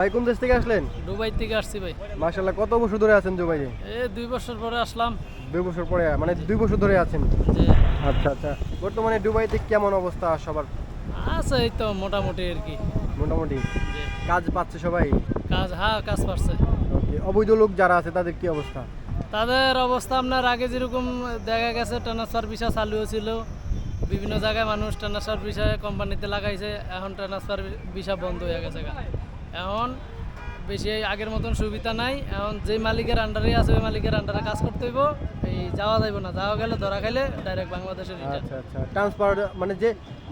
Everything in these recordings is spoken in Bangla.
ভাই কোন দেশ থেকে আসলেন? দুবাই থেকে আসছি ভাই। মাশাআল্লাহ, কত বছর ধরে আছেন দুবাইয়ে? 2 বছর পরে আসলাম। 2 বছর পরে, মানে 2 বছর ধরে আছেন। যে আচ্ছা আচ্ছা। বর্তমানে দুবাইতে কেমন অবস্থা সবার? আছে এই তো মোটামুটি আর কি। মোটামুটি যে কাজ পাচ্ছে সবাই? কাজ পাচ্ছে। ওকে, অবৈধ লোক যারা আছে তাদের কি অবস্থা? তাদের অবস্থা আপনার আগে যেরকম দেখা গেছে ট্রান্সফার ভিসা চালু ছিল, বিভিন্ন জায়গায় মানুষ ট্রান্সফার ভিসা কোম্পানিতে লাগাইছে, এখন ট্রান্সফার ভিসা বন্ধ হয়ে গেছে। এখন বেশি আগের মতন সুবিধা নাই। এখন যে মালিকের আন্ডারে আছে ওই মালিকের আন্ডারে কাজ করতে হইব, এই যাওয়া যাইব না, যাওয়া গেলে ধরা খাইলে ডাইরেক্ট বাংলাদেশে রিটার্ন। আচ্ছা আচ্ছা, ট্রান্সফার মানে যে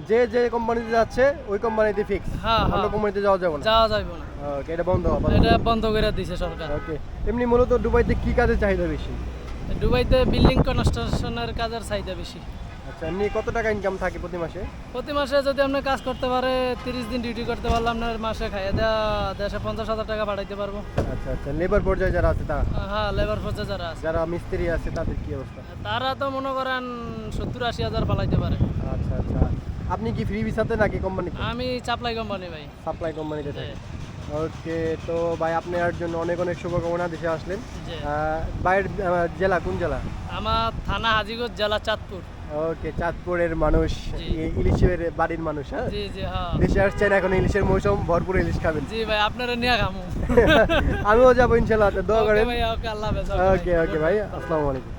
যে যে কোম্পানিতে যাচ্ছে ওই কোম্পানিতে ফিক্স, হ্যাঁ অন্য হ্যাঁ, কোম্পানিতে যাওয়া যাবে না। যাওয়া যাইব না, ওকে, এটা বন্ধ হবে। এটা বন্ধ করে দিছে সরকার। ওকে, এমনি মূলত দুবাইতে কি কাজের চাহিদা বেশি? দুবাইতে বিল্ডিং কনস্ট্রাকশনের কাজের চাহিদা বেশি। আচ্ছা, এমনি কত টাকা ইনকাম থাকে প্রতি মাসে? প্রতি মাসে যদি আপনি কাজ করতে পারে 30 দিন ডিউটি করতে পারলে আপনার মাসে খাইয়ে দেওয়া দেশে 50,000 টাকা পাঠাইতে পারবো। আচ্ছা আচ্ছা, লেবার পর্যায়ে যারা আছে হ্যাঁ, লেবার ফোর্সে যারা আছে যারা মিস্ত্রি আছে তাদের কি অবস্থা? তারা তো মনে করেন 70-80 হাজার পালাইতে পারে। আচ্ছা আচ্ছা, আপনি কি ফ্রি ভিসাতে নাকি কোম্পানি? আমি সাপ্লাই কোম্পানি ভাই। সাপ্লাই কোম্পানিতে জি। থাকেন। ওকে, তো ভাই আপনার জন্য অনেক অনেক শুভকামনা, দেশে আসলেন। জি। বাইরের জেলা কোন জেলা? আমার থানা হাজীগঞ্জ, জেলা চাঁদপুর। ওকে, চাঁদপুরের মানুষ, জি। ইলিশের বাড়ির মানুষ। হ্যাঁ, জি জি হ্যাঁ। দেশে আসছেন এখন, ইলিশের মৌসুম, ভরপুর ইলিশ খাবেন। জি ভাই, আপনারা নিয়ে খামু। আমিও যাবো ইনশাল্লাহ, দোয়া ওকে করেন। ভাই, ওকে, আল্লাহ হাফেজ। ওকে ওকে ভাই, আসসালামু আলাইকুম।